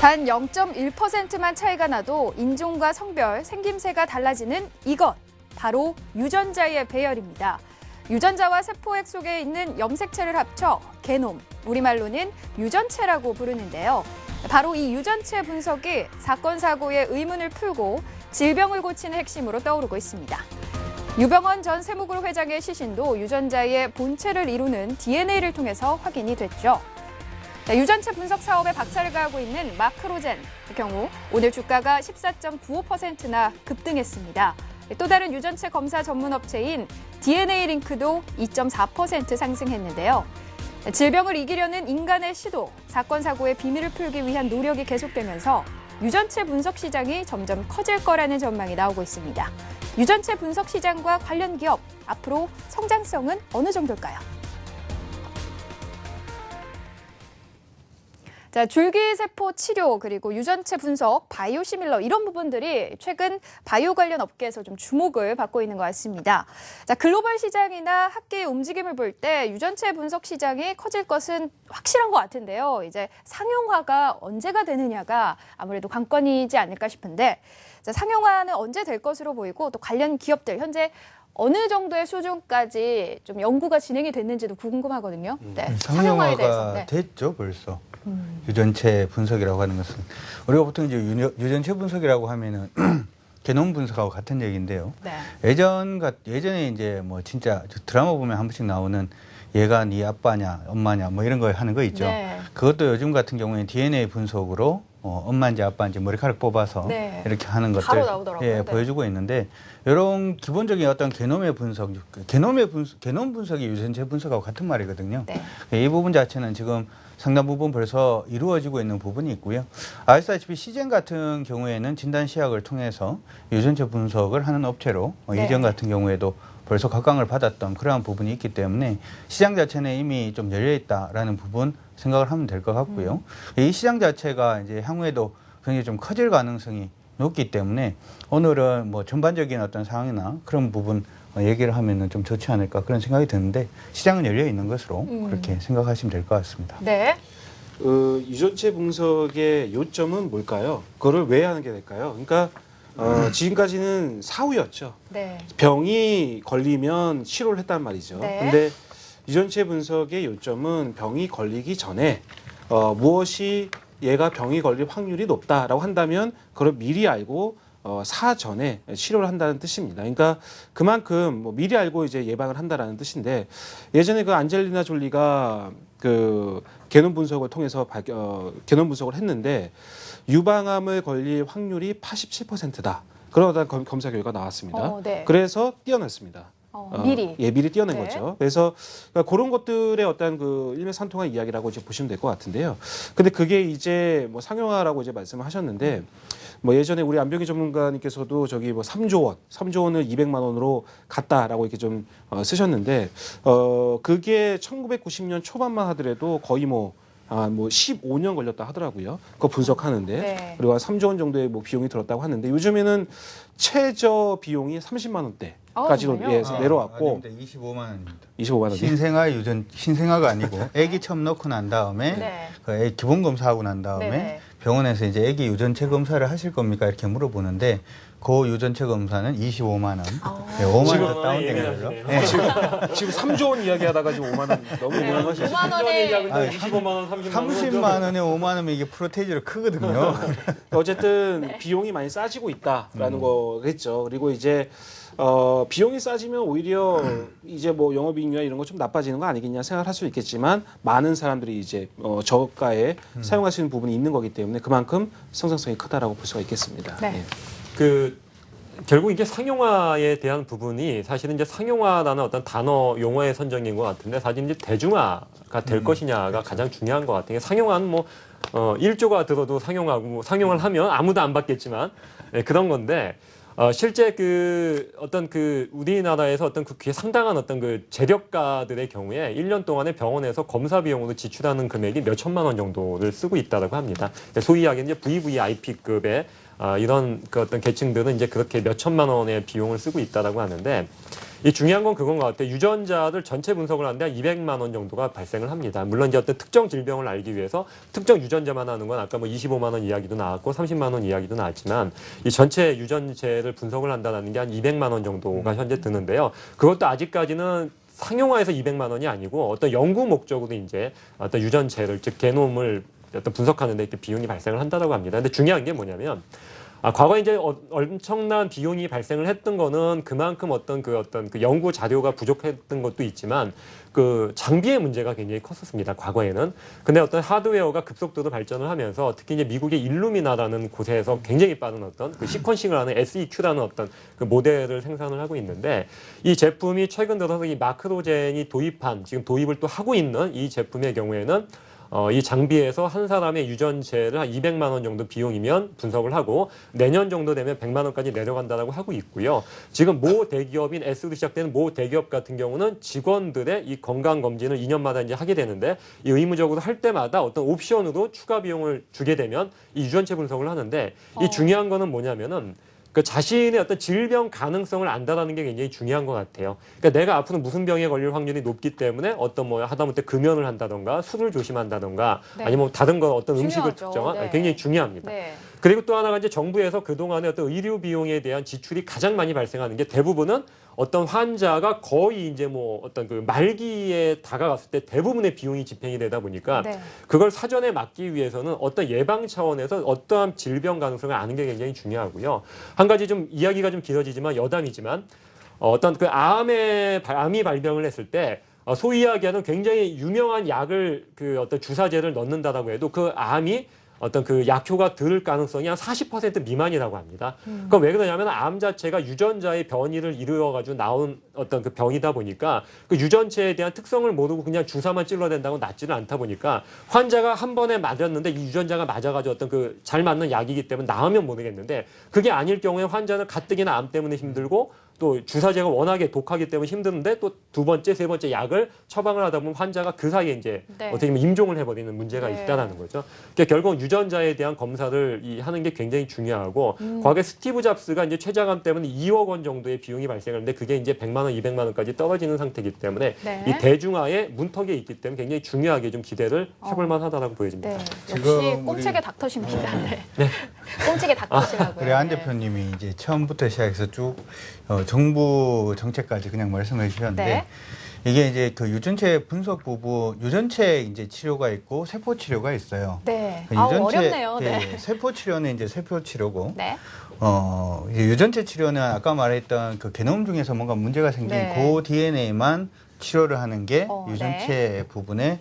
단 0.1%만 차이가 나도 인종과 성별, 생김새가 달라지는 이것, 바로 유전자의 배열입니다. 유전자와 세포액 속에 있는 염색체를 합쳐 게놈, 우리말로는 유전체라고 부르는데요. 바로 이 유전체 분석이 사건, 사고의 의문을 풀고 질병을 고치는 핵심으로 떠오르고 있습니다. 유병헌 전 세무그룹 회장의 시신도 유전자의 본체를 이루는 DNA를 통해서 확인이 됐죠. 유전체 분석 사업에 박차를 가하고 있는 마크로젠 경우 오늘 주가가 14.95%나 급등했습니다. 또 다른 유전체 검사 전문 업체인 DNA 링크도 2.4% 상승했는데요. 질병을 이기려는 인간의 시도, 사건 사고의 비밀을 풀기 위한 노력이 계속되면서 유전체 분석 시장이 점점 커질 거라는 전망이 나오고 있습니다. 유전체 분석 시장과 관련 기업, 앞으로 성장성은 어느 정도일까요? 자, 줄기세포 치료 그리고 유전체 분석, 바이오시밀러 이런 부분들이 최근 바이오 관련 업계에서 좀 주목을 받고 있는 것 같습니다. 자, 글로벌 시장이나 학계의 움직임을 볼 때 유전체 분석 시장이 커질 것은 확실한 것 같은데요. 이제 상용화가 언제가 되느냐가 아무래도 관건이지 않을까 싶은데, 자, 상용화는 언제 될 것으로 보이고 또 관련 기업들 현재 어느 정도의 수준까지 좀 연구가 진행이 됐는지도 궁금하거든요. 네, 상용화에 대해서. 상용화가 됐죠, 벌써. 유전체 분석이라고 하는 것은 우리가 보통 이제 유전체 분석이라고 하면은 게놈 분석하고 같은 얘기인데요. 네. 예전에 이제 뭐 진짜 드라마 보면 한 번씩 나오는 얘가 네 아빠냐 엄마냐 뭐 이런 거 하는 거 있죠. 네. 그것도 요즘 같은 경우에 DNA 분석으로 엄마인지 아빠인지 머리카락 뽑아서 네. 이렇게 하는 것들 바로 나오더라고요. 예, 네. 보여주고 있는데 이런 기본적인 어떤 게놈 분석이 유전체 분석하고 같은 말이거든요. 네. 이 부분 자체는 지금 상당 부분 벌써 이루어지고 있는 부분이 있고요. 아시다시피 시젠 같은 경우에는 진단시약을 통해서 유전체 분석을 하는 업체로 네. 이전 같은 경우에도 벌써 각광을 받았던 그러한 부분이 있기 때문에 시장 자체는 이미 좀 열려있다라는 부분 생각을 하면 될 것 같고요. 이 시장 자체가 이제 향후에도 굉장히 좀 커질 가능성이 높기 때문에 오늘은 뭐 전반적인 어떤 상황이나 그런 부분 얘기를 하면은 좀 좋지 않을까 그런 생각이 드는데 시장은 열려 있는 것으로 그렇게 생각하시면 될 것 같습니다. 네. 유전체 분석의 요점은 뭘까요? 그거를 왜 하는 게 될까요? 그러니까 지금까지는 사후였죠. 네. 병이 걸리면 치료를 했단 말이죠. 네. 근데 유전체 분석의 요점은 병이 걸리기 전에 무엇이 얘가 병이 걸릴 확률이 높다라고 한다면 그걸 미리 알고 사전에 치료를 한다는 뜻입니다. 그러니까 그만큼 뭐 미리 알고 이제 예방을 한다라는 뜻인데 예전에 그 안젤리나 졸리가 그 게놈 분석을 통해서 게놈 분석을 했는데 유방암을 걸릴 확률이 87%다. 그러다 검사 결과가 나왔습니다. 네. 그래서 뛰어났습니다. 미리. 미리 뛰어낸 네. 거죠. 그래서 그러니까 그런 것들의 어떤 그 일맥상통한 이야기라고 이제 보시면 될 것 같은데요. 근데 그게 이제 뭐 상용화라고 이제 말씀을 하셨는데 뭐 예전에 우리 안병희 전문가님께서도 저기 뭐 3조 원을 200만 원으로 갔다라고 이렇게 좀 쓰셨는데 그게 1990년 초반만 하더라도 거의 뭐 15년 걸렸다 하더라고요. 그거 분석하는데. 네. 그리고 한 3조 원 정도의 뭐 비용이 들었다고 하는데 요즘에는 최저 비용이 30만 원대까지도 정말요? 내려왔고 아닙니다. 25만 원입니다. 25만 원. 신생아가 아니고 아기 처음 넣고 난 다음에 네. 그 애기 기본 검사하고 난 다음에 네네. 병원에서 이제 아기 유전체 검사를 하실 겁니까 이렇게 물어보는데 그 유전체 검사는 25만 원. 네, 5만 원 다운된 걸로. 네. 지금 3조 원 이야기하다가 지금 5만 원 너무 무난하시죠. 5만 원에 25만 원, 30만 원. 30만 원에 5만 원이면 이게 프로테이지로 크거든요. 어쨌든 비용이 많이 싸지고 있다라는 거겠죠. 그리고 이제 비용이 싸지면 오히려 이제 뭐 영업이익률이나 이런 거 좀 나빠지는 거 아니겠냐 생각을 할 수 있겠지만 많은 사람들이 이제 저가에 사용할 수 있는 부분이 있는 거기 때문에 그만큼 성장성이 크다라고 볼 수가 있겠습니다. 네. 그 결국 이게 상용화에 대한 부분이 사실은 이제 상용화라는 어떤 단어 용어의 선정인 것 같은데 사실 이제 대중화가 될 것이냐가 가장 중요한 것 같아요. 상용화는 뭐 1조가 들어도 상용하고 상용을 하면 아무도 안 받겠지만 그런 건데 실제 그 어떤 그 우리나라에서 어떤 그 상당한 어떤 그 재력가들의 경우에 1년 동안에 병원에서 검사 비용으로 지출하는 금액이 몇 천만 원 정도를 쓰고 있다고 합니다. 소위 이야기는 이제 VVIP급의 이런 그 어떤 계층들은 이제 그렇게 몇 천만 원의 비용을 쓰고 있다라고 하는데 이 중요한 건 그건 것 같아요. 유전자들 전체 분석을 하는데 한 200만 원 정도가 발생을 합니다. 물론 이제 어떤 특정 질병을 알기 위해서 특정 유전자만 하는 건 아까 뭐 25만 원 이야기도 나왔고 30만 원 이야기도 나왔지만 이 전체 유전체를 분석을 한다는 게 한 200만 원 정도가 현재 드는데요. 그것도 아직까지는 상용화해서 200만 원이 아니고 어떤 연구 목적으로 이제 어떤 유전체를 즉 게놈을 어떤 분석하는 데 이렇게 비용이 발생을 한다고 합니다. 근데 중요한 게 뭐냐면 과거에 이제 엄청난 비용이 발생을 했던 거는 그만큼 어떤 그 연구 자료가 부족했던 것도 있지만 그 장비의 문제가 굉장히 컸었습니다. 과거에는. 근데 어떤 하드웨어가 급속도로 발전을 하면서 특히 이제 미국의 일루미나라는 곳에서 굉장히 빠른 어떤 그 시퀀싱을 하는 SEQ라는 어떤 그 모델을 생산을 하고 있는데 이 제품이 최근 들어서 이 마크로젠이 도입한 지금 도입을 또 하고 있는 이 제품의 경우에는 이 장비에서 한 사람의 유전체를 한 200만 원 정도 비용이면 분석을 하고 내년 정도 되면 100만 원까지 내려간다라고 하고 있고요. 지금 모 대기업인 S로 시작되는 모 대기업 같은 경우는 직원들의 이 건강 검진을 2년마다 이제 하게 되는데 이 의무적으로 할 때마다 어떤 옵션으로 추가 비용을 주게 되면 이 유전체 분석을 하는데 이 중요한 거는 뭐냐면은 그 자신의 어떤 질병 가능성을 안다라는 게 굉장히 중요한 것 같아요. 그러니까 내가 앞으로 무슨 병에 걸릴 확률이 높기 때문에 어떤 뭐 하다못해 금연을 한다던가 술을 조심한다던가 네. 아니면 다른 거 어떤 음식을 중요하죠. 특정한 네. 굉장히 중요합니다. 네. 그리고 또 하나가 이제 정부에서 그동안에 어떤 의료 비용에 대한 지출이 가장 많이 발생하는 게 대부분은 어떤 환자가 거의 이제 뭐 어떤 그 말기에 다가갔을 때 대부분의 비용이 집행이 되다 보니까 네. 그걸 사전에 막기 위해서는 어떤 예방 차원에서 어떠한 질병 가능성을 아는 게 굉장히 중요하고요. 한 가지 좀 이야기가 좀 길어지지만 여담이지만 어떤 그 암이 발병을 했을 때 소위 이야기하는 굉장히 유명한 약을 그 어떤 주사제를 넣는다라고 해도 그 암이 어떤 그 약효가 들 가능성이 한 40% 미만이라고 합니다. 그럼 왜 그러냐면 암 자체가 유전자의 변이를 이루어가지고 나온 어떤 그 병이다 보니까 그 유전체에 대한 특성을 모르고 그냥 주사만 찔러댄다고 낫지는 않다 보니까 환자가 한 번에 맞았는데 이 유전자가 맞아가지고 어떤 그 잘 맞는 약이기 때문에 나으면 모르겠는데 그게 아닐 경우에 환자는 가뜩이나 암 때문에 힘들고 또 주사제가 워낙에 독하기 때문에 힘드는데 또 두 번째, 세 번째 약을 처방을 하다 보면 환자가 그 사이에 이제 네. 어떻게 보면 임종을 해버리는 문제가 네. 있다라는 거죠. 그러니까 결국 유전자에 대한 검사를 하는 게 굉장히 중요하고 과거에 스티브 잡스가 이제 췌장암 때문에 2억 원 정도의 비용이 발생하는데 그게 이제 100만 원, 200만 원까지 떨어지는 상태이기 때문에 네. 이 대중화의 문턱에 있기 때문에 굉장히 중요하게 좀 기대를 해볼 만하다고 보여집니다. 네. 지금 역시 우리- 꼼책의 닥터십니다. 네. 꼼책의 닥터시라고요. 우리 안 대표님이 이제 처음부터 시작해서 쭉 정부 정책까지 그냥 말씀해 주셨는데 네. 이게 이제 그 유전체 분석 부분, 유전체 이제 치료가 있고 세포 치료가 있어요. 네. 그 어렵네요. 예, 네. 세포 치료는 이제 세포 치료고, 네. 이제 유전체 치료는 아까 말했던 그 게놈 중에서 뭔가 문제가 생긴 네. 그 DNA만 치료를 하는 게 유전체 부분에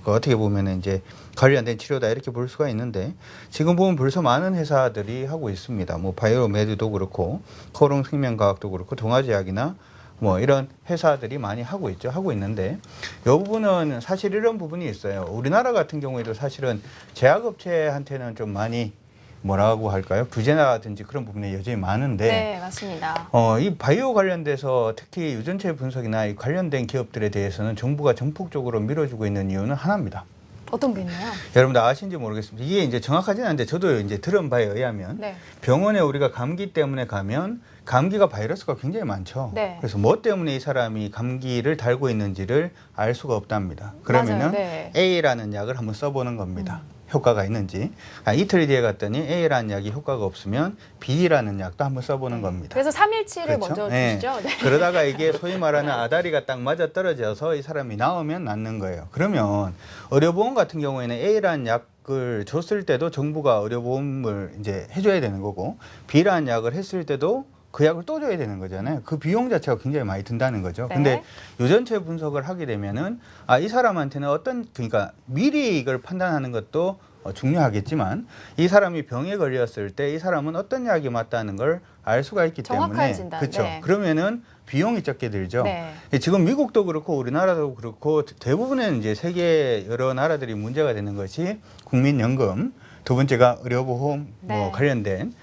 그 어떻게 보면은 이제 관련된 치료다 이렇게 볼 수가 있는데 지금 보면 벌써 많은 회사들이 하고 있습니다. 뭐 바이오메드도 그렇고 코롱 생명과학도 그렇고 동아제약이나 뭐 이런 회사들이 많이 하고 있죠. 하고 있는데 이 부분은 사실 이런 부분이 있어요. 우리나라 같은 경우에도 사실은 제약업체한테는 좀 많이 뭐라고 할까요? 규제라든지 그런 부분이 여전히 많은데 네, 맞습니다. 이 바이오 관련돼서 특히 유전체 분석이나 이 관련된 기업들에 대해서는 정부가 전폭적으로 밀어주고 있는 이유는 하나입니다. 어떤 게 있나요? 여러분들 아신지 모르겠습니다. 이게 이제 정확하지는 않은데 저도 이제 들은 바에 의하면 네. 병원에 우리가 감기 때문에 가면 감기가 바이러스가 굉장히 많죠. 네. 그래서 뭐 때문에 이 사람이 감기를 달고 있는지를 알 수가 없답니다. 그러면은 맞아요. 네. A라는 약을 한번 써보는 겁니다. 효과가 있는지. 이틀 뒤에 갔더니 A라는 약이 효과가 없으면 B라는 약도 한번 써보는 겁니다. 그래서 3일치를 그렇죠? 먼저 네. 주시죠. 네. 그러다가 이게 소위 말하는 아다리가 딱 맞아 떨어져서 이 사람이 나오면 낫는 거예요. 그러면 의료보험 같은 경우에는 A라는 약을 줬을 때도 정부가 의료보험을 이제 해줘야 되는 거고 B라는 약을 했을 때도 그 약을 또 줘야 되는 거잖아요. 그 비용 자체가 굉장히 많이 든다는 거죠. 네. 근데 유전체 분석을 하게 되면은 이 사람한테는 그러니까 미리 이걸 판단하는 것도 중요하겠지만 이 사람이 병에 걸렸을 때 이 사람은 어떤 약이 맞다는 걸 알 수가 있기 정확한 때문에 진단, 그렇죠. 네. 그러면은 비용이 적게 들죠. 네. 지금 미국도 그렇고 우리나라도 그렇고 대부분의 이제 세계 여러 나라들이 문제가 되는 것이 국민연금, 두 번째가 의료보험 네. 관련된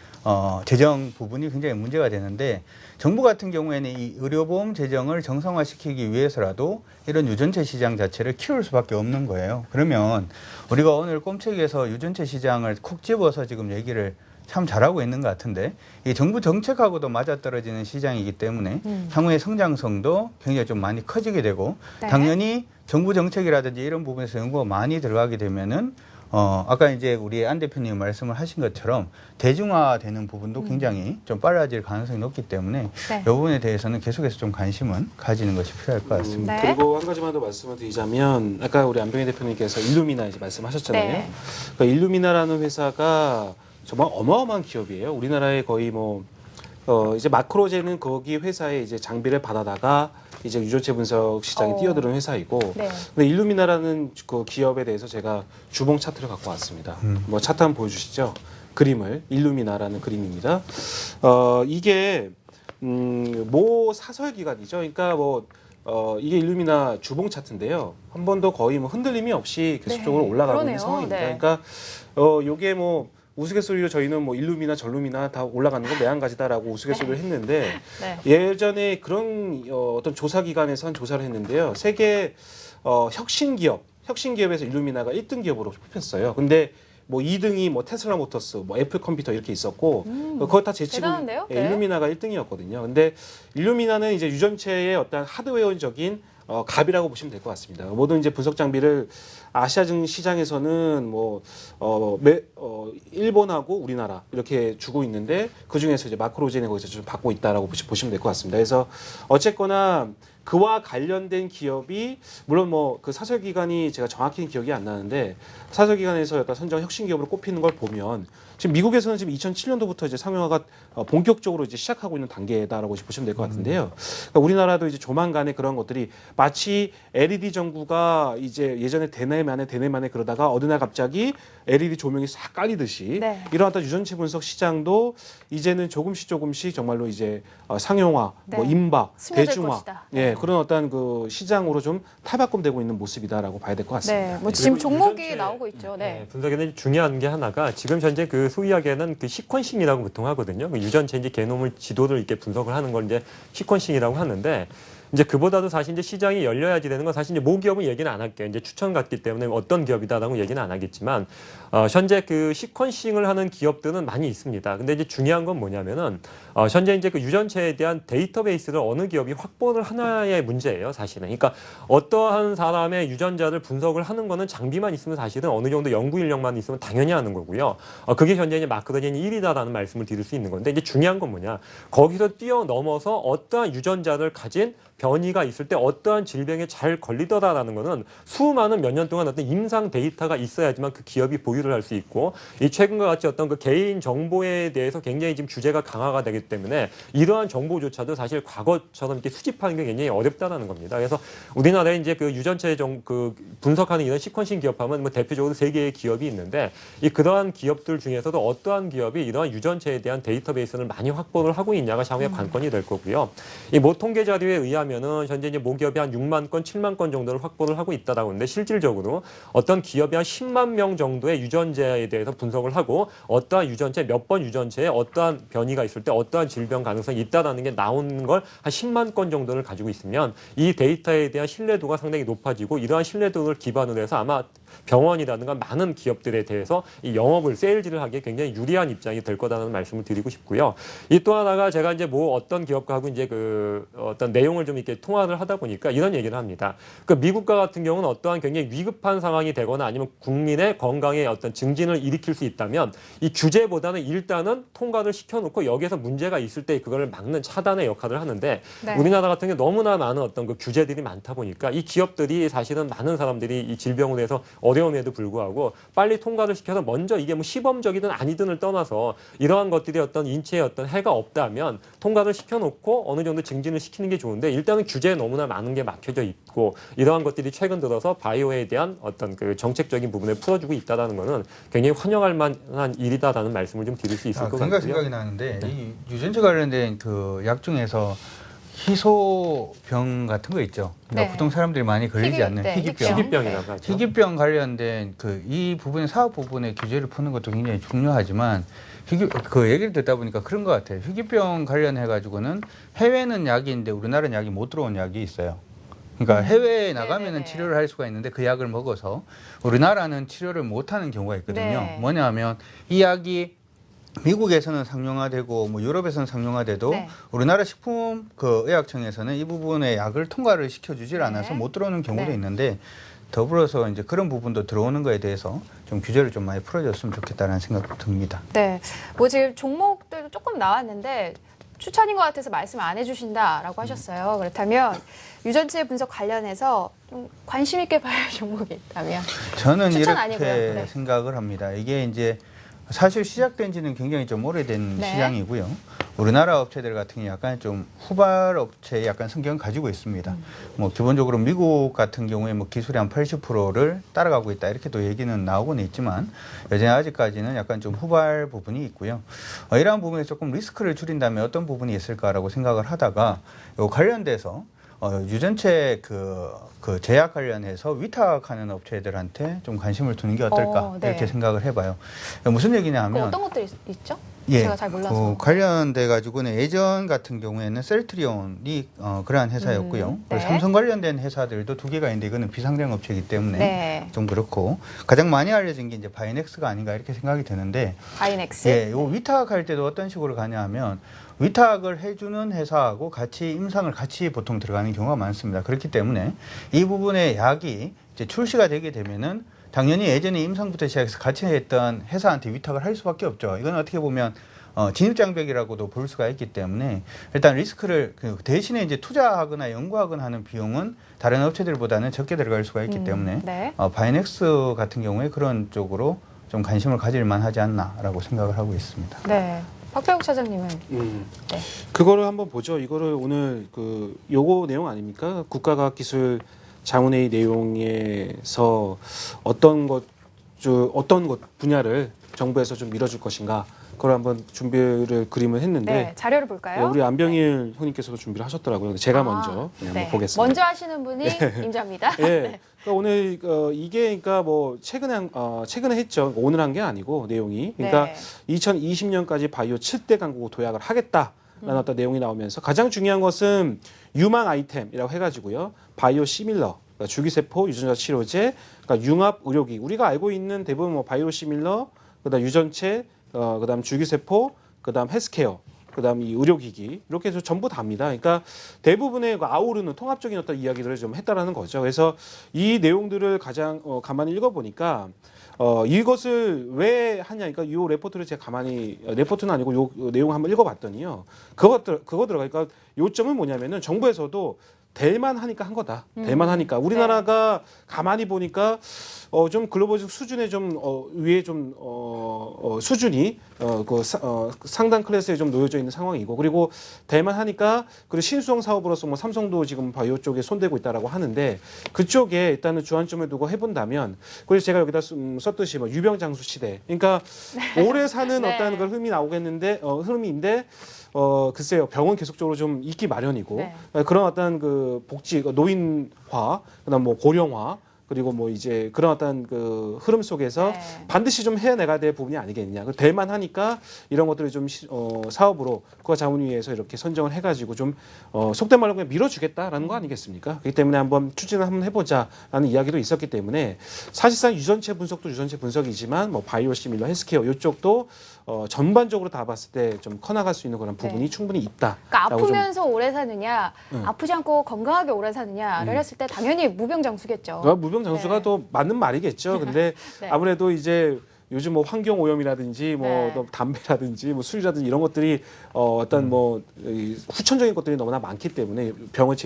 재정 부분이 굉장히 문제가 되는데 정부 같은 경우에는 이 의료보험 재정을 정상화시키기 위해서라도 이런 유전체 시장 자체를 키울 수밖에 없는 거예요. 그러면 우리가 오늘 꼼책에서 유전체 시장을 콕 집어서 지금 얘기를 참 잘하고 있는 것 같은데 이 정부 정책하고도 맞아떨어지는 시장이기 때문에 향후의 성장성도 굉장히 좀 많이 커지게 되고 네. 당연히 정부 정책이라든지 이런 부분에서 연구가 많이 들어가게 되면은 아까 이제 우리 안 대표님 말씀을 하신 것처럼 대중화되는 부분도 굉장히 좀 빨라질 가능성이 높기 때문에 네. 이 부분에 대해서는 계속해서 좀 관심은 가지는 것이 필요할 것 같습니다. 네. 그리고 한 가지만 더 말씀을 드리자면 아까 우리 안병희 대표님께서 일루미나 이제 말씀하셨잖아요. 네. 그러니까 일루미나라는 회사가 정말 어마어마한 기업이에요. 우리나라에 거의 뭐 이제 마크로제는 거기 회사에 이제 장비를 받아다가 이제 유전체 분석 시장에 뛰어드는 회사이고, 네. 근데 일루미나라는 그 기업에 대해서 제가 주봉 차트를 갖고 왔습니다. 뭐 차트 한번 보여주시죠. 그림을 일루미나라는 그림입니다. 이게 모 사설 기관이죠. 그러니까 뭐 이게 일루미나 주봉 차트인데요. 한 번도 거의 뭐 흔들림이 없이 계속적으로 네. 올라가고 그러네요. 있는 상황입니다. 네. 그러니까 요게 뭐 우스갯소리로 저희는 뭐 일루미나 전루미나 다 올라가는 건 매한가지다라고 우스갯소리를 했는데 네. 예전에 그런 어떤 조사 기관에서 한 조사를 했는데요. 세계 혁신 기업에서 일루미나가 1등 기업으로 뽑혔어요. 근데 뭐 2등이 뭐 테슬라 모터스, 뭐 애플 컴퓨터 이렇게 있었고 그거 다 제치고 대단한데요? 예, 네. 일루미나가 1등이었거든요. 근데 일루미나는 이제 유전체의 어떤 하드웨어적인 갑이라고 보시면 될 것 같습니다. 모든 이제 분석 장비를 아시아 시장에서는 뭐 일본하고 우리나라 이렇게 주고 있는데 그 중에서 이제 마크로젠이 거기서 좀 받고 있다라고 보시면 될 것 같습니다. 그래서 어쨌거나 그와 관련된 기업이 물론 뭐 그 사설 기관이 제가 정확히는 기억이 안 나는데 사설 기관에서 약간 선정 혁신 기업으로 꼽히는 걸 보면 지금 미국에서는 지금 2007년도부터 이제 상용화가 본격적으로 이제 시작하고 있는 단계다라고 보시면 될 것 같은데요. 그러니까 우리나라도 이제 조만간에 그런 것들이 마치 LED 전구가 이제 예전에 대내만에 그러다가 어느 날 갑자기 LED 조명이 싹 깔리듯이 네. 이런 어떤 유전체 분석 시장도 이제는 조금씩 정말로 이제 상용화, 네. 뭐 임박, 스며들 대중화, 것이다. 예 그런 어떤 그 시장으로 좀 탈바꿈되고 있는 모습이다라고 봐야 될 것 같습니다. 네. 뭐 지금 그리고 종목이 유전체- 나오고 있죠. 네. 네, 분석에는 중요한 게 하나가 지금 현재 그 소위 이야기하는 그 시퀀싱이라고 보통 하거든요. 그 유전체 이제 게놈을 지도를 이렇게 분석을 하는 걸 이제 시퀀싱이라고 하는데 이제 그보다도 사실 이제 시장이 열려야지 되는 건 사실 이제 모 기업은 얘기는 안 할게요. 이제 추천 같기 때문에 어떤 기업이다라고 얘기는 안 하겠지만 현재 그 시퀀싱을 하는 기업들은 많이 있습니다. 근데 이제 중요한 건 뭐냐면은 현재 이제 그 유전체에 대한 데이터베이스를 어느 기업이 확보를 하나의 문제예요, 사실은. 그러니까 어떠한 사람의 유전자를 분석을 하는 거는 장비만 있으면 사실은 어느 정도 연구 인력만 있으면 당연히 하는 거고요. 그게 현재 이제 마크로젠이 1위다라는 말씀을 드릴 수 있는 건데 이제 중요한 건 뭐냐? 거기서 뛰어넘어서 어떠한 유전자를 가진 변이가 있을 때 어떠한 질병에 잘 걸리더라라는 거는 수많은 몇 년 동안 어떤 임상 데이터가 있어야지만 그 기업이 보유를 할 수 있고 이 최근과 같이 어떤 그 개인 정보에 대해서 굉장히 지금 규제가 강화가 되기 때문에 이러한 정보조차도 사실 과거처럼 이렇게 수집하는 게 굉장히 어렵다라는 겁니다. 그래서 우리나라에 이제 그 유전체 그 분석하는 이런 시퀀싱 기업하면 뭐 대표적으로 3개의 기업이 있는데 이 그러한 기업들 중에서도 어떠한 기업이 이러한 유전체에 대한 데이터베이스를 많이 확보를 하고 있냐가 향후의 관건이 될 거고요. 이 모 통계 자료에 의하면은 현재 이제 모 기업이 한 6만 건, 7만 건 정도를 확보를 하고 있다라고 하는데 실질적으로 어떤 기업이 한 10만 명 정도의 유전자에 대해서 분석을 하고 어떠한 유전체 몇 번 유전체에 어떠한 변이가 있을 때 어떠한 질병 가능성이 있다라는 게 나오는 걸 한 10만 건 정도를 가지고 있으면 이 데이터에 대한 신뢰도가 상당히 높아지고 이러한 신뢰도를 기반으로 해서 아마 병원이라든가 많은 기업들에 대해서 이 영업을 세일즈를 하기에 굉장히 유리한 입장이 될 거다라는 말씀을 드리고 싶고요. 이 또 하나가 제가 이제 뭐 어떤 기업가하고 이제 그 어떤 내용을 좀 이렇게 통화를 하다 보니까 이런 얘기를 합니다. 그 미국과 같은 경우는 어떠한 굉장히 위급한 상황이 되거나 아니면 국민의 건강에 어떤 증진을 일으킬 수 있다면 이 규제보다는 일단은 통과를 시켜놓고 여기에서 문제가 있을 때 그거를 막는 차단의 역할을 하는데 네. 우리나라 같은 경우 너무나 많은 어떤 그 규제들이 많다 보니까 이 기업들이 사실은 많은 사람들이 이 질병으로 해서 어려움에도 불구하고 빨리 통과를 시켜서 먼저 이게 뭐 시범적이든 아니든을 떠나서 이러한 것들이 어떤 인체에 어떤 해가 없다면 통과를 시켜놓고 어느 정도 증진을 시키는 게 좋은데 일단은 규제에 너무나 많은 게 막혀져 있고 이러한 것들이 최근 들어서 바이오에 대한 어떤 그 정책적인 부분을 풀어주고 있다라는 거는 굉장히 환영할 만한 일이다라는 말씀을 좀 드릴 수 있을 것 같고요. 생각이 나는데 이 유전체 관련된 그 약 중에서 희소병 같은 거 있죠. 그러니까 네. 보통 사람들이 많이 걸리지 않는 희귀병. 희귀병이라고 하죠. 희귀병 관련된 그 이 부분 사업 부분의 규제를 푸는 것도 굉장히 중요하지만 그 얘기를 듣다 보니까 그런 것 같아요. 희귀병 관련해 가지고는 해외는 약이 있는데 우리나라는 약이 못 들어온 약이 있어요. 그러니까 해외에 나가면은 네네네. 치료를 할 수가 있는데 그 약을 먹어서 우리나라는 치료를 못 하는 경우가 있거든요. 네. 뭐냐면 이 약이 미국에서는 상용화되고 뭐 유럽에서는 상용화돼도 네. 우리나라 식품 그 의약청에서는 이 부분의 약을 통과를 시켜주질 않아서 네. 못 들어오는 경우도 네. 있는데 더불어서 이제 그런 부분도 들어오는 거에 대해서 좀 규제를 좀 많이 풀어줬으면 좋겠다는 생각도 듭니다. 네. 뭐 지금 종목들도 조금 나왔는데 추천인 것 같아서 말씀 안 해주신다라고 하셨어요. 그렇다면 유전체 분석 관련해서 좀 관심 있게 봐야 할 종목이 있다면 저는 추천 이렇게 아니고요. 네. 생각을 합니다. 이게 이제 사실 시작된 지는 굉장히 좀 오래된 네. 시장이고요. 우리나라 업체들 같은 경우 약간 좀 후발 업체의 약간 성격을 가지고 있습니다. 뭐 기본적으로 미국 같은 경우에 뭐 기술의 한 80%를 따라가고 있다 이렇게도 얘기는 나오고는 있지만 여전히 아직까지는 약간 좀 후발 부분이 있고요. 이러한 부분에 조금 리스크를 줄인다면 어떤 부분이 있을까라고 생각을 하다가 요 관련돼서 유전체 그 제약 관련해서 위탁하는 업체들한테 좀 관심을 두는 게 어떨까 네. 이렇게 생각을 해봐요. 무슨 얘기냐 그 하면 어떤 것들이 있죠? 예, 제가 잘 몰라서. 관련돼 가지고는 예전 같은 경우에는 셀트리온이 그러한 회사였고요. 네. 그리고 삼성 관련된 회사들도 두 개가 있는데 이거는 비상장 업체이기 때문에 네. 좀 그렇고 가장 많이 알려진 게 이제 바이넥스가 아닌가 이렇게 생각이 드는데 바이넥스. 예, 요 위탁할 때도 어떤 식으로 가냐 하면 위탁을 해주는 회사하고 같이 임상을 같이 보통 들어가는 경우가 많습니다. 그렇기 때문에 이 부분의 약이 이제 출시가 되게 되면은 당연히 예전에 임상부터 시작해서 같이 했던 회사한테 위탁을 할 수밖에 없죠. 이건 어떻게 보면 진입장벽이라고도 볼 수가 있기 때문에 일단 리스크를 대신에 이제 투자하거나 연구하거나 하는 비용은 다른 업체들보다는 적게 들어갈 수가 있기 때문에 네. 바이넥스 같은 경우에 그런 쪽으로 좀 관심을 가질 만하지 않나라고 생각을 하고 있습니다. 네. 박병욱 차장님은 네. 그거를 한번 보죠. 이거를 오늘 요거 내용 아닙니까? 국가과학기술 자문회의 내용에서 어떤 것 분야를 정부에서 좀 밀어줄 것인가 그걸 한번 준비를 그림을 했는데 네, 자료를 볼까요? 우리 안병일 형님께서도 준비를 하셨더라고요. 제가 먼저 한번 보겠습니다. 먼저 하시는 분이 임자입니다. 예. 그러니까 오늘 이게 그러니까 뭐 최근에 했죠. 오늘 한 게 아니고 내용이. 그러니까 네. 2020년까지 바이오 7대 강국 도약을 하겠다라는 어떤 내용이 나오면서 가장 중요한 것은 유망 아이템이라고 해가지고요. 바이오 시밀러, 그러니까 줄기세포 유전자 치료제, 그러니까 융합 의료기. 우리가 알고 있는 대부분 뭐 바이오 시밀러, 그다음 유전체, 그다음 줄기세포, 그다음 헬스케어. 그다음 이 의료기기 이렇게 해서 전부 다입니다. 그러니까 대부분의 아우르는 통합적인 어떤 이야기들을 좀 했다라는 거죠. 그래서 이 내용들을 가장 가만히 읽어보니까 이것을 왜 하냐? 그러니까 이 레포트를 제가 가만히 레포트는 아니고 요 내용 한번 읽어봤더니요. 그거 들어가. 그러니까 요점은 뭐냐면은 정부에서도 될만 하니까 한 거다. 될만 하니까 우리나라가 가만히 보니까 좀 글로벌적 수준에 좀 위에 좀 수준이 상당 클래스에 좀 놓여져 있는 상황이고 그리고 될만 하니까 그리고 신수성 사업으로서 뭐 삼성도 지금 바이오 쪽에 손대고 있다라고 하는데 그쪽에 일단은 주안점을 두고 해본다면 그래서 제가 여기다 썼듯이 뭐 유병장수 시대. 그러니까 오래 사는 네. 어떤 그런 흐름이 나오겠는데 흐름인데. 글쎄요, 병원 계속적으로 좀 있기 마련이고, 네. 그런 어떤 그 복지, 노인화, 그다음 뭐 고령화, 그리고 뭐 이제 그런 어떤 그 흐름 속에서 네. 반드시 좀 해내가야 될 부분이 아니겠느냐. 될만 하니까 이런 것들을 좀 사업으로 국가자문위에서 이렇게 선정을 해가지고 좀 속된 말로 그냥 밀어주겠다라는 거 아니겠습니까? 그렇기 때문에 한번 추진을 한번 해보자라는 이야기도 있었기 때문에 사실상 유전체 분석도 유전체 분석이지만 뭐 바이오시밀러, 헬스케어 이쪽도 전반적으로 다 봤을 때 좀 커나갈 수 있는 그런 부분이 네. 충분히 있다. 그러니까 아프면서 오래 사느냐, 아프지 않고 건강하게 오래 사느냐를 음. 했을 때 당연히 무병장수겠죠. 무병장수가 네. 또 맞는 말이겠죠. 근데 네. 아무래도 이제 요즘 뭐 환경 오염이라든지 뭐 네. 또 담배라든지 뭐 술이라든지 이런 것들이 어떤 뭐 후천적인 것들이 너무나 많기 때문에 병을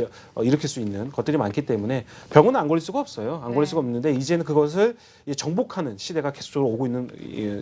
일으킬 수 있는 것들이 많기 때문에 병은 안 걸릴 수가 없어요. 안 네. 걸릴 수가 없는데 이제는 그것을 정복하는 시대가 계속적으로 오고 있는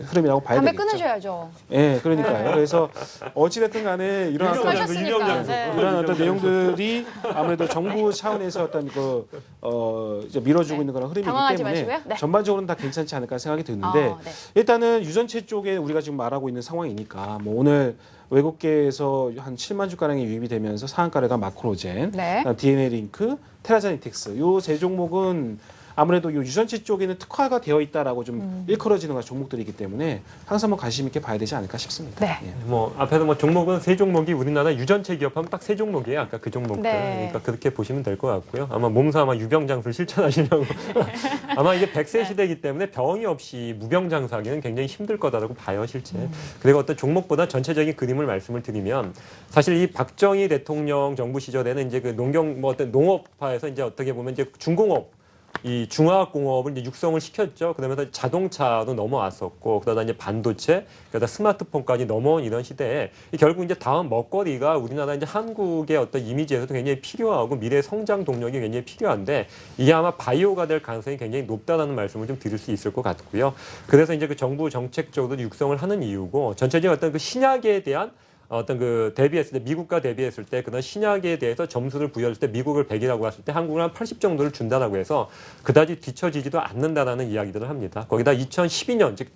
흐름이라고 봐야 담배 되겠죠. 끊으셔야죠. 예, 그러니까요. 그래서 어찌됐든 간에 이런 어떤 말씀하셨으니까. 네. 이런 어떤 내용들이 아무래도 정부 차원에서 어떤 이제 밀어주고 네. 있는 그런 흐름이기 당황하지 때문에 마시고요. 네. 전반적으로는 다 괜찮지 않을까 생각이 드는데 네. 일단은 유전체 쪽에 우리가 지금 말하고 있는 상황이니까 뭐 오늘 외국계에서 한 7만 주 가량이 유입이 되면서 상한가래가 마크로젠, 네. DNA 링크, 테라제니틱스 요 세 종목은 아무래도 이 유전체 쪽에는 특화가 되어 있다라고 좀 일컬어지는 종목들이기 때문에 항상 뭐 관심 있게 봐야 되지 않을까 싶습니다. 네. 예. 뭐 앞에서 뭐 종목은 세 종목이 우리나라 유전체 기업하면 딱 세 종목이에요. 아까 그 종목들. 네. 그러니까 그렇게 보시면 될 것 같고요. 아마 몸소 아마 유병장수를 실천하시려고 아마 이게 100세 시대이기 때문에 병이 없이 무병장수하기는 굉장히 힘들 거다라고 봐요, 실제. 그리고 어떤 종목보다 전체적인 그림을 말씀을 드리면 사실 이 박정희 대통령 정부 시절에는 이제 그 농경 뭐 어떤 농업화에서 이제 어떻게 보면 이제 중공업 이 중화학공업을 이제 육성을 시켰죠. 그러면서 자동차도 넘어왔었고, 그러다 이제 반도체, 그러다 스마트폰까지 넘어온 이런 시대에 결국 이제 다음 먹거리가 우리나라 이제 한국의 어떤 이미지에서도 굉장히 필요하고 미래 성장 동력이 굉장히 필요한데 이게 아마 바이오가 될 가능성이 굉장히 높다라는 말씀을 좀 드릴 수 있을 것 같고요. 그래서 이제 그 정부 정책적으로 육성을 하는 이유고 전체적인 어떤 그 신약에 대한 어떤 그 대비했을 때 미국과 대비했을 때 그런 신약에 대해서 점수를 부여했을 때 미국을 100이라고 했을 때 한국은 한 80 정도를 준다라고 해서 그다지 뒤처지지도 않는다라는 이야기들을 합니다. 거기다 2012년 즉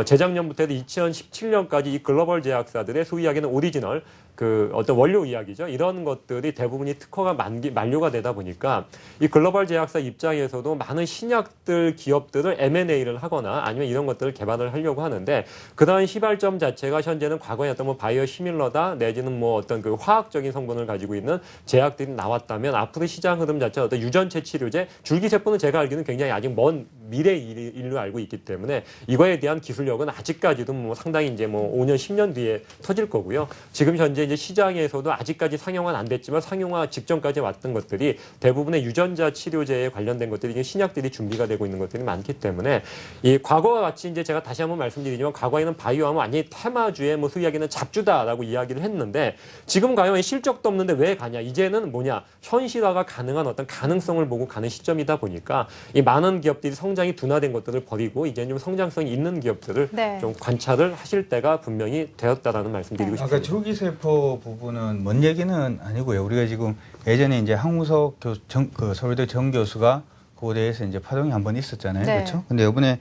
재작년부터 해도 2017년까지 이 글로벌 제약사들의 소위 이야기는 오리지널 그 어떤 원료 이야기죠. 이런 것들이 대부분이 특허가 만료가 되다 보니까 이 글로벌 제약사 입장에서도 많은 신약들 기업들을 M&A를 하거나 아니면 이런 것들을 개발을 하려고 하는데 그러한 시발점 자체가 현재는 과거에 어떤 뭐 바이오 시밀러다 내지는 뭐 어떤 그 화학적인 성분을 가지고 있는 제약들이 나왔다면 앞으로 시장 흐름 자체가 어떤 유전체 치료제 줄기세포는 제가 알기로는 굉장히 아직 먼 미래 일로 알고 있기 때문에 이거에 대한 기술력은 아직까지도 뭐 상당히 이제 뭐 5년 10년 뒤에 터질 거고요. 지금 현재 이제 시장에서도 아직까지 상용화는 안 됐지만 상용화 직전까지 왔던 것들이 대부분의 유전자 치료제에 관련된 것들이 이게 신약들이 준비가 되고 있는 것들이 많기 때문에 이 과거와 같이 이제 제가 다시 한번 말씀드리지만 과거에는 바이오하면 완전히 테마주의 뭐 소위 이야기는 잡주다라고 이야기를 했는데 지금 과연 실적도 없는데 왜 가냐? 이제는 뭐냐? 현실화가 가능한 어떤 가능성을 보고 가는 시점이다 보니까 이 많은 기업들이 성장이 둔화된 것들을 버리고 이제 좀 성장성이 있는 기업들을 네. 좀 관찰을 하실 때가 분명히 되었다라는 말씀드리고 싶습니다. 아까 줄기세포 부분은 먼 얘기는 아니고요. 우리가 지금 예전에 이제 황우석 그 서울대 정 교수가 그거에 대해서 이제 파동이 한번 있었잖아요. 네. 그렇죠? 근데 이번에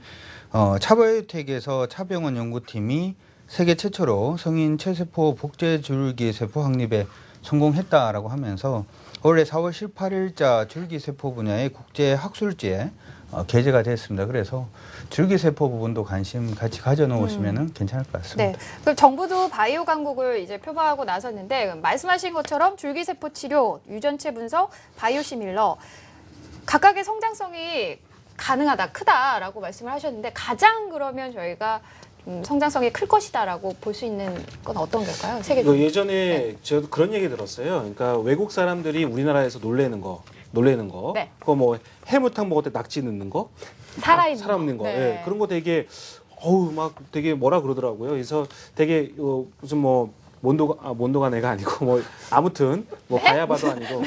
차바이오텍에서 차병원 연구팀이 세계 최초로 성인 체세포 복제줄기세포 확립에 성공했다라고 하면서 올해 4월 18일자 줄기세포 분야의 국제학술지에 게재가 됐습니다. 그래서 줄기세포 부분도 관심 같이 가져놓으시면 괜찮을 것 같습니다. 네. 그럼 정부도 바이오 강국을 이제 표방하고 나섰는데 말씀하신 것처럼 줄기세포 치료, 유전체 분석, 바이오 시밀러 각각의 성장성이 가능하다, 크다라고 말씀을 하셨는데 가장 그러면 저희가 성장성이 클 것이다라고 볼 수 있는 건 어떤 걸까요? 세계적으로. 예전에 저도 그런 얘기 들었어요. 그러니까 외국 사람들이 우리나라에서 놀래는 거. 네. 그거 뭐 해무탕 먹을 때 낙지 넣는 거. 살아있는 거. 네. 예, 그런 거 되게 막 되게 뭐라 그러더라고요. 그래서 되게 무슨 뭐 몬도가 내가 아니고 뭐 아무튼 뭐 네? 바야바도 아니고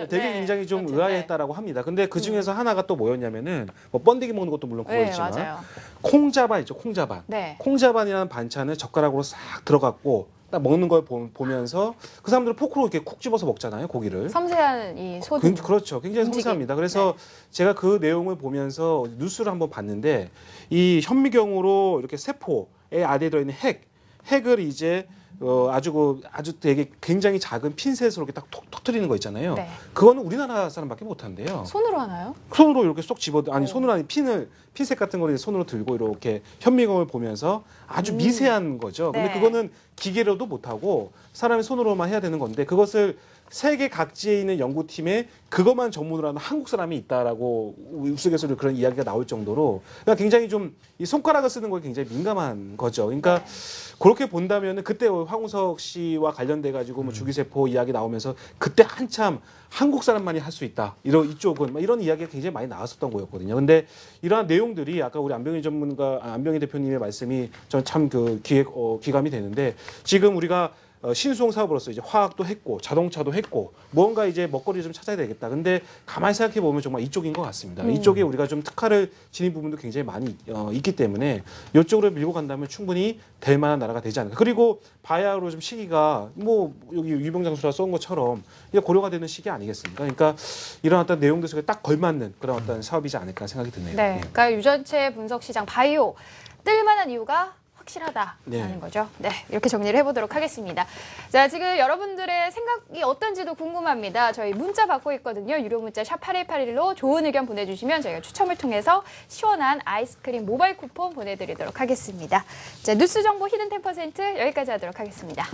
되게 네. 굉장히 좀 그렇죠. 의아했다라고 합니다. 근데 그 중에서 하나가 또 뭐였냐면은 뭐 번데기 먹는 것도 물론 네, 그거였지만 맞아요. 콩자반 있죠, 콩자반. 네. 콩자반이라는 반찬을 젓가락으로 싹 들어갔고 딱 먹는 걸 보면서 그 사람들은 포크로 이렇게 쿡 집어서 먹잖아요, 고기를. 섬세한 이 소금. 그렇죠. 굉장히 움직임. 섬세합니다. 그래서 제가 그 내용을 보면서 뉴스를 한번 봤는데 이 현미경으로 이렇게 세포에 안에 들어있는 핵을 이제 아주 되게 굉장히 작은 핀셋으로 이렇게 딱 터트리는 거 있잖아요. 네. 그거는 우리나라 사람밖에 못 한대요. 손으로 하나요? 손으로 이렇게 쏙 손으로 아니 핀셋 같은 거를 손으로 들고 이렇게 현미경을 보면서 아주 미세한 거죠. 근데 네. 그거는 기계로도 못 하고 사람의 손으로만 해야 되는 건데 그것을 세계 각지에 있는 연구팀에 그것만 전문으로 하는 한국 사람이 있다라고 우스갯소리로 그런 이야기가 나올 정도로 그러니까 굉장히 좀 이 손가락을 쓰는 거에 굉장히 민감한 거죠. 그러니까 그렇게 본다면은 그때 황우석 씨와 관련돼 가지고 뭐 줄기세포 이야기 나오면서 그때 한참 한국 사람만이 할 수 있다. 이쪽은 이런 이야기가 굉장히 많이 나왔었던 거였거든요. 근데 이러한 내용들이 아까 우리 안병희 대표님의 말씀이 전 참 그 귀감이 되는데 지금 우리가 신수용 사업으로서 이제 화학도 했고 자동차도 했고 뭔가 이제 먹거리를 좀 찾아야 되겠다. 근데 가만히 생각해 보면 정말 이쪽인 것 같습니다. 이쪽에 우리가 좀 특화를 지닌 부분도 굉장히 많이 있기 때문에 이쪽으로 밀고 간다면 충분히 될 만한 나라가 되지 않을까. 그리고 바야흐로 좀 시기가 뭐 여기 유병장수라 써온 것처럼 이게 고려가 되는 시기 아니겠습니까? 그러니까 이런 어떤 내용들 속에 딱 걸맞는 그런 어떤 사업이지 않을까 생각이 드네요. 네. 예. 그러니까 유전체 분석 시장 바이오 뜰만한 이유가 확실하다라는 네. 거죠. 네, 이렇게 정리를 해보도록 하겠습니다. 자, 지금 여러분들의 생각이 어떤지도 궁금합니다. 저희 문자 받고 있거든요. 유료 문자 샵 8181로 좋은 의견 보내주시면 저희가 추첨을 통해서 시원한 아이스크림 모바일 쿠폰 보내드리도록 하겠습니다. 자, 뉴스 정보 히든 10% 여기까지 하도록 하겠습니다.